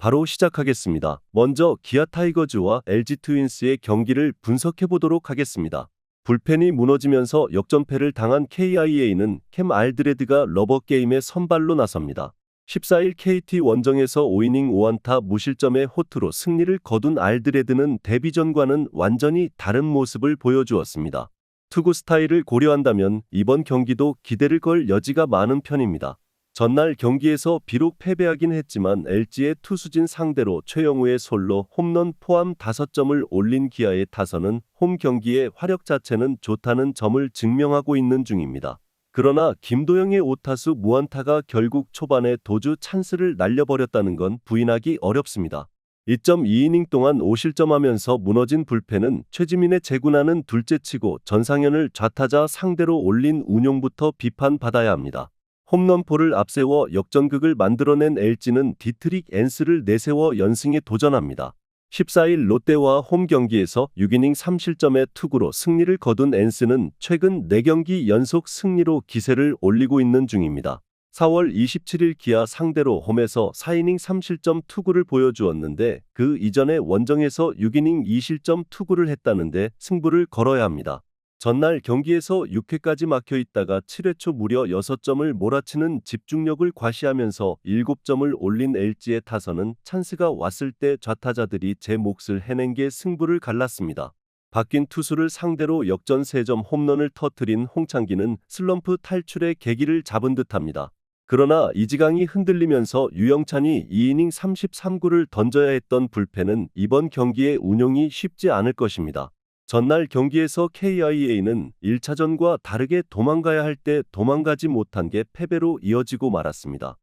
바로 시작하겠습니다. 먼저 기아 타이거즈와 LG 트윈스의 경기를 분석해 보도록 하겠습니다. 불펜이 무너지면서 역전패를 당한 KIA는 캠 알드레드가 러버게임에 선발로 나섭니다. 14일 KT 원정에서 5이닝 5안타 무실점의 호투로 승리를 거둔 알드레드는 데뷔전과는 완전히 다른 모습을 보여주었습니다. 투구 스타일을 고려한다면 이번 경기도 기대를 걸 여지가 많은 편입니다. 전날 경기에서 비록 패배하긴 했지만 LG의 투수진 상대로 최영우의 솔로 홈런 포함 5점을 올린 기아의 타선은 홈 경기의 화력 자체는 좋다는 점을 증명하고 있는 중입니다. 그러나 김도영의 5타수 무안타가 결국 초반에 도주 찬스를 날려버렸다는 건 부인하기 어렵습니다. 2.2이닝 동안 5실점하면서 무너진 불펜은 최지민의 재군하는 둘째치고 전상현을 좌타자 상대로 올린 운용부터 비판받아야 합니다. 홈런포를 앞세워 역전극을 만들어낸 LG는 디트릭 앤스를 내세워 연승에 도전합니다. 14일 롯데와 홈 경기에서 6이닝 3실점의 투구로 승리를 거둔 앤스는 최근 4경기 연속 승리로 기세를 올리고 있는 중입니다. 4월 27일 기아 상대로 홈에서 4이닝 3실점 투구를 보여주었는데 그 이전에 원정에서 6이닝 2실점 투구를 했다는데 승부를 걸어야 합니다. 전날 경기에서 6회까지 막혀 있다가 7회 초 무려 6점을 몰아치는 집중력을 과시하면서 7점을 올린 LG의 타선은 찬스가 왔을 때 좌타자들이 제 몫을 해낸 게 승부를 갈랐습니다. 바뀐 투수를 상대로 역전 3점 홈런을 터뜨린 홍창기는 슬럼프 탈출의 계기를 잡은 듯합니다. 그러나 이지강이 흔들리면서 유영찬이 2이닝 33구를 던져야 했던 불펜은 이번 경기의 운용이 쉽지 않을 것입니다. 전날 경기에서 KIA는 1차전과 다르게 도망가야 할 때 도망가지 못한 게 패배로 이어지고 말았습니다.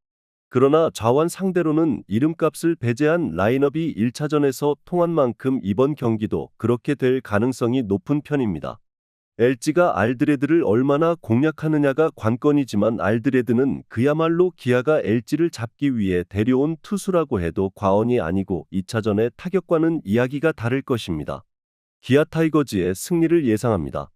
그러나 좌완 상대로는 이름값을 배제한 라인업이 1차전에서 통한 만큼 이번 경기도 그렇게 될 가능성이 높은 편입니다. LG가 알드레드를 얼마나 공략하느냐가 관건이지만 알드레드는 그야말로 기아가 LG를 잡기 위해 데려온 투수라고 해도 과언이 아니고 2차전의 타격과는 이야기가 다를 것입니다. 기아 타이거즈의 승리를 예상합니다.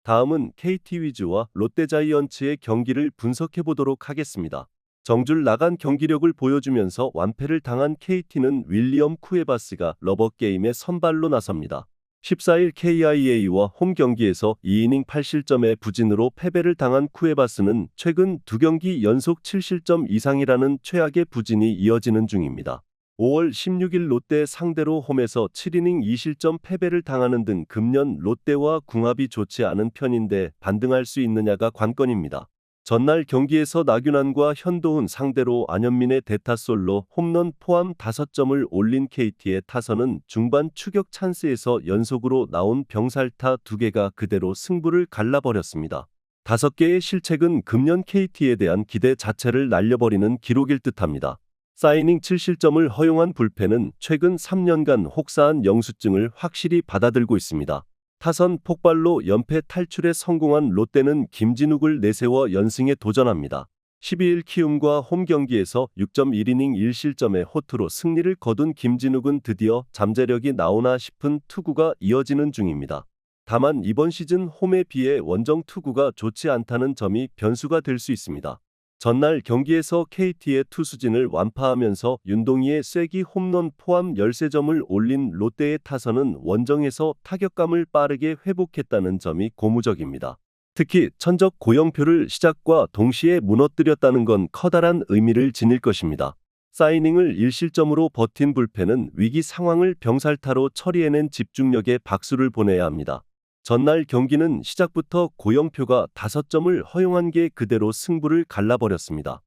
다음은 KT 위즈와 롯데 자이언츠의 경기를 분석해 보도록 하겠습니다. 정줄 나간 경기력을 보여주면서 완패를 당한 KT는 윌리엄 쿠에바스가 러버게임에 선발로 나섭니다. 14일 KIA와 홈 경기에서 2이닝 8실점의 부진으로 패배를 당한 쿠에바스는 최근 2경기 연속 7실점 이상이라는 최악의 부진이 이어지는 중입니다. 5월 16일 롯데 상대로 홈에서 7이닝 2실점 패배를 당하는 등 금년 롯데와 궁합이 좋지 않은 편인데 반등할 수 있느냐가 관건입니다. 전날 경기에서 나균환과 현도훈 상대로 안현민의 대타솔로 홈런 포함 5점을 올린 KT의 타선은 중반 추격 찬스에서 연속으로 나온 병살타 2개가 그대로 승부를 갈라버렸습니다. 5개의 실책은 금년 KT에 대한 기대 자체를 날려버리는 기록일 듯합니다. 4이닝 7실점을 허용한 불펜은 최근 3년간 혹사한 영수증을 확실히 받아들고 있습니다. 타선 폭발로 연패 탈출에 성공한 롯데는 김진욱을 내세워 연승에 도전합니다. 12일 키움과 홈 경기에서 6.1이닝 1실점의 호투로 승리를 거둔 김진욱은 드디어 잠재력이 나오나 싶은 투구가 이어지는 중입니다. 다만 이번 시즌 홈에 비해 원정 투구가 좋지 않다는 점이 변수가 될 수 있습니다. 전날 경기에서 KT의 투수진을 완파하면서 윤동희의 쐐기 홈런 포함 13점을 올린 롯데의 타선은 원정에서 타격감을 빠르게 회복했다는 점이 고무적입니다. 특히 천적 고영표를 시작과 동시에 무너뜨렸다는 건 커다란 의미를 지닐 것입니다. 4이닝을 1실점으로 버틴 불펜은 위기 상황을 병살타로 처리해낸 집중력에 박수를 보내야 합니다. 전날 경기는 시작부터 고영표가 5점을 허용한 게 그대로 승부를 갈라버렸습니다.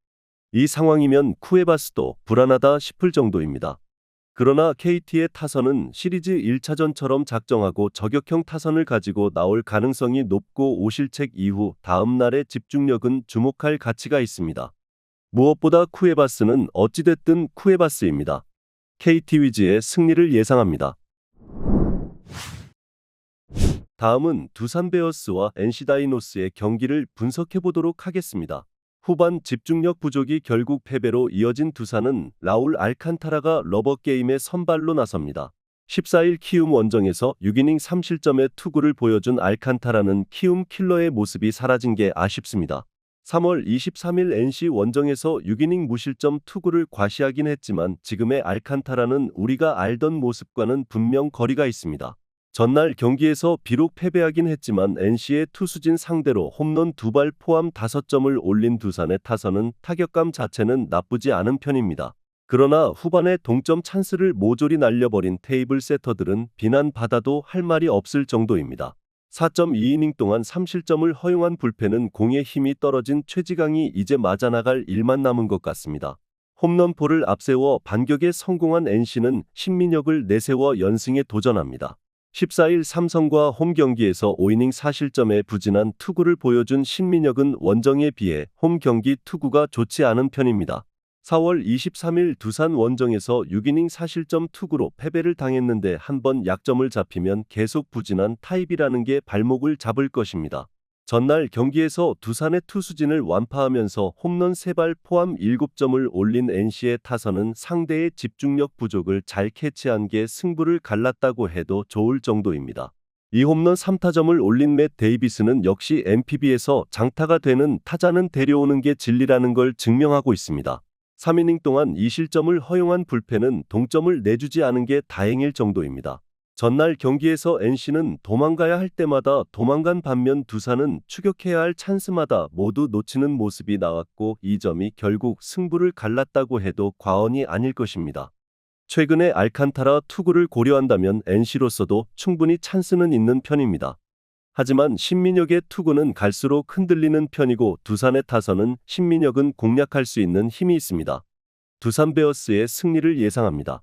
이 상황이면 쿠에바스도 불안하다 싶을 정도입니다. 그러나 KT의 타선은 시리즈 1차전처럼 작정하고 저격형 타선을 가지고 나올 가능성이 높고 5실책 이후 다음 날의 집중력은 주목할 가치가 있습니다. 무엇보다 쿠에바스는 어찌됐든 쿠에바스입니다. KT 위즈의 승리를 예상합니다. 다음은 두산 베어스와 NC 다이노스의 경기를 분석해 보도록 하겠습니다. 후반 집중력 부족이 결국 패배로 이어진 두산은 라울 알칸타라가 러버게임에 선발로 나섭니다. 14일 키움 원정에서 6이닝 3실점의 투구를 보여준 알칸타라는 키움 킬러의 모습이 사라진 게 아쉽습니다. 3월 23일 NC 원정에서 6이닝 무실점 투구를 과시하긴 했지만 지금의 알칸타라는 우리가 알던 모습과는 분명 거리가 있습니다. 전날 경기에서 비록 패배하긴 했지만 NC의 투수진 상대로 홈런 2발 포함 5점을 올린 두산의 타선은 타격감 자체는 나쁘지 않은 편입니다. 그러나 후반에 동점 찬스를 모조리 날려버린 테이블 세터들은 비난받아도 할 말이 없을 정도입니다. 4.2이닝 동안 3실점을 허용한 불펜은 공의 힘이 떨어진 최지강이 이제 맞아나갈 일만 남은 것 같습니다. 홈런포를 앞세워 반격에 성공한 NC는 신민혁을 내세워 연승에 도전합니다. 14일 삼성과 홈 경기에서 5이닝 4실점에 부진한 투구를 보여준 신민혁은 원정에 비해 홈 경기 투구가 좋지 않은 편입니다. 4월 23일 두산 원정에서 6이닝 4실점 투구로 패배를 당했는데 한번 약점을 잡히면 계속 부진한 타입이라는 게 발목을 잡을 것입니다. 전날 경기에서 두산의 투수진을 완파하면서 홈런 3발 포함 7점을 올린 NC의 타선은 상대의 집중력 부족을 잘 캐치한 게 승부를 갈랐다고 해도 좋을 정도입니다. 이 홈런 3타점을 올린 맷 데이비스는 역시 NPB에서 장타가 되는 타자는 데려오는 게 진리라는 걸 증명하고 있습니다. 3이닝 동안 2실점을 허용한 불펜은 동점을 내주지 않은 게 다행일 정도입니다. 전날 경기에서 NC는 도망가야 할 때마다 도망간 반면 두산은 추격해야 할 찬스마다 모두 놓치는 모습이 나왔고 이 점이 결국 승부를 갈랐다고 해도 과언이 아닐 것입니다. 최근에 알칸타라 투구를 고려한다면 NC로서도 충분히 찬스는 있는 편입니다. 하지만 신민혁의 투구는 갈수록 흔들리는 편이고 두산의 타선은 신민혁은 공략할 수 있는 힘이 있습니다. 두산 베어스의 승리를 예상합니다.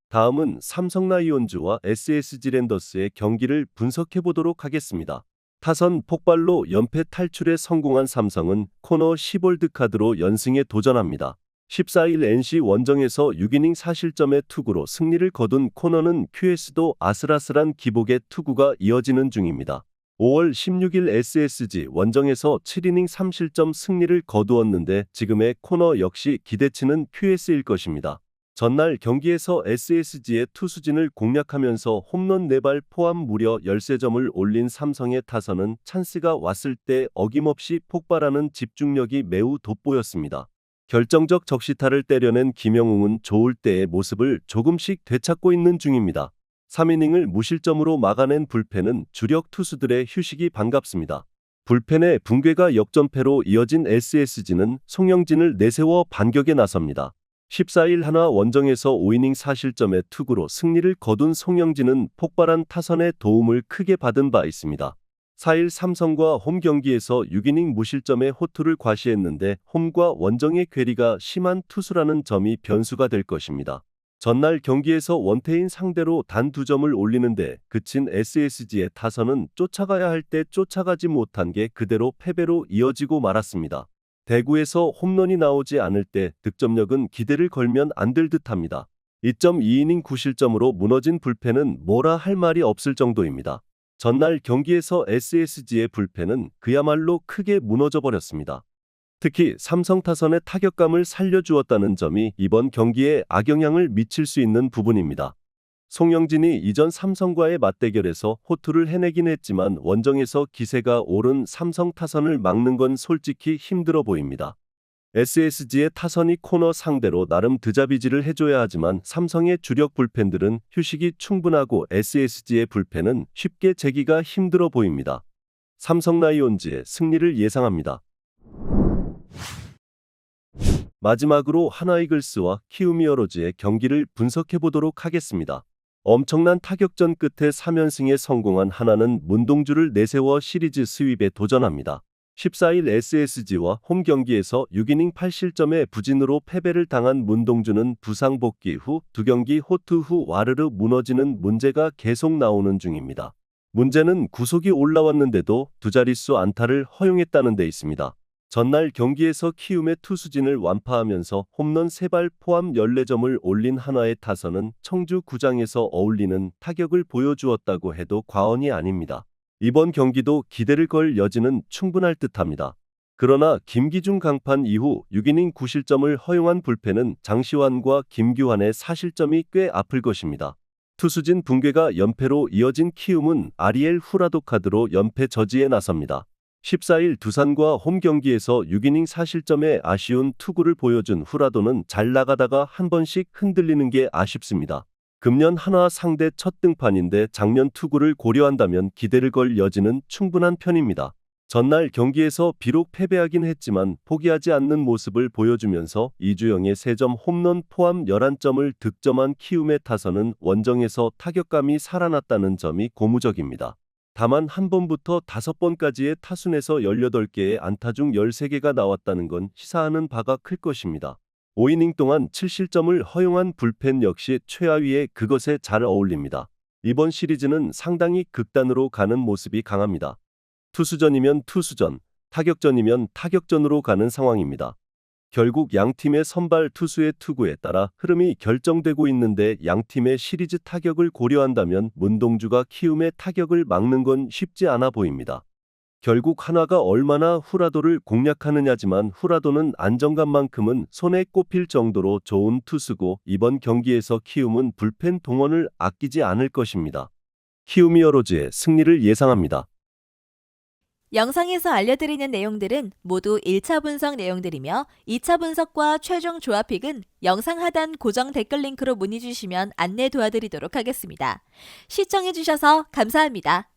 다음은 삼성 라이온즈와 SSG 랜더스의 경기를 분석해보도록 하겠습니다. 타선 폭발로 연패 탈출에 성공한 삼성은 코너 10홀드 카드로 연승에 도전합니다. 14일 NC 원정에서 6이닝 4실점의 투구로 승리를 거둔 코너는 QS도 아슬아슬한 기복의 투구가 이어지는 중입니다. 5월 16일 SSG 원정에서 7이닝 3실점 승리를 거두었는데 지금의 코너 역시 기대치는 QS일 것입니다. 전날 경기에서 SSG의 투수진을 공략하면서 홈런 4발 포함 무려 13점을 올린 삼성의 타선은 찬스가 왔을 때 어김없이 폭발하는 집중력이 매우 돋보였습니다. 결정적 적시타를 때려낸 김영웅은 좋을 때의 모습을 조금씩 되찾고 있는 중입니다. 3이닝을 무실점으로 막아낸 불펜은 주력 투수들의 휴식이 반갑습니다. 불펜의 붕괴가 역전패로 이어진 SSG는 송영진을 내세워 반격에 나섭니다. 14일 한화 원정에서 5이닝 4실점의 투구로 승리를 거둔 송영진은 폭발한 타선의 도움을 크게 받은 바 있습니다. 4일 삼성과 홈 경기에서 6이닝 무실점의 호투를 과시했는데 홈과 원정의 괴리가 심한 투수라는 점이 변수가 될 것입니다. 전날 경기에서 원태인 상대로 단 2점을 올리는데 그친 SSG의 타선은 쫓아가야 할 때 쫓아가지 못한 게 그대로 패배로 이어지고 말았습니다. 대구에서 홈런이 나오지 않을 때 득점력은 기대를 걸면 안 될 듯합니다. 2.2이닝 9실점으로 무너진 불펜은 뭐라 할 말이 없을 정도입니다. 전날 경기에서 SSG의 불펜은 그야말로 크게 무너져버렸습니다. 특히 삼성 타선의 타격감을 살려주었다는 점이 이번 경기에 악영향을 미칠 수 있는 부분입니다. 송영진이 이전 삼성과의 맞대결에서 호투를 해내긴 했지만 원정에서 기세가 오른 삼성 타선을 막는 건 솔직히 힘들어 보입니다. SSG의 타선이 코너 상대로 나름 드자비질을 해줘야 하지만 삼성의 주력 불펜들은 휴식이 충분하고 SSG의 불펜은 쉽게 재기가 힘들어 보입니다. 삼성 라이온즈의 승리를 예상합니다. 마지막으로 하나 이글스와 키움 히어로즈의 경기를 분석해보도록 하겠습니다. 엄청난 타격전 끝에 3연승에 성공한 하나는 문동주를 내세워 시리즈 스윕에 도전합니다. 14일 SSG와 홈 경기에서 6이닝 8실점의 부진으로 패배를 당한 문동주는 부상 복귀 후 2경기 호투 후 와르르 무너지는 문제가 계속 나오는 중입니다. 문제는 구속이 올라왔는데도 두 자릿수 안타를 허용했다는 데 있습니다. 전날 경기에서 키움의 투수진을 완파하면서 홈런 3발 포함 14점을 올린 한화의 타선은 청주 구장에서 어울리는 타격을 보여주었다고 해도 과언이 아닙니다. 이번 경기도 기대를 걸 여지는 충분할 듯합니다. 그러나 김기중 강판 이후 6이닝 9실점을 허용한 불펜은 장시환과 김규환의 4실점이 꽤 아플 것입니다. 투수진 붕괴가 연패로 이어진 키움은 아리엘 후라도 카드로 연패 저지에 나섭니다. 14일 두산과 홈 경기에서 6이닝 4실점의 아쉬운 투구를 보여준 후라도는 잘 나가다가 한 번씩 흔들리는 게 아쉽습니다. 금년 한화 상대 첫 등판인데 작년 투구를 고려한다면 기대를 걸 여지는 충분한 편입니다. 전날 경기에서 비록 패배하긴 했지만 포기하지 않는 모습을 보여주면서 이주영의 3점 홈런 포함 11점을 득점한 키움의 타선은 원정에서 타격감이 살아났다는 점이 고무적입니다. 다만 한 번부터 5번까지의 타순에서 18개의 안타 중 13개가 나왔다는 건 시사하는 바가 클 것입니다. 5이닝 동안 7실점을 허용한 불펜 역시 최하위에 그것에 잘 어울립니다. 이번 시리즈는 상당히 극단으로 가는 모습이 강합니다. 투수전이면 투수전, 타격전이면 타격전으로 가는 상황입니다. 결국 양팀의 선발 투수의 투구에 따라 흐름이 결정되고 있는데 양팀의 시리즈 타격을 고려한다면 문동주가 키움의 타격을 막는 건 쉽지 않아 보입니다. 결국 한화가 얼마나 후라도를 공략하느냐지만 후라도는 안정감만큼은 손에 꼽힐 정도로 좋은 투수고 이번 경기에서 키움은 불펜 동원을 아끼지 않을 것입니다. 키움히어로즈의 승리를 예상합니다. 영상에서 알려드리는 내용들은 모두 1차 분석 내용들이며 2차 분석과 최종 조합픽은 영상 하단 고정 댓글 링크로 문의 주시면 안내 도와드리도록 하겠습니다. 시청해주셔서 감사합니다.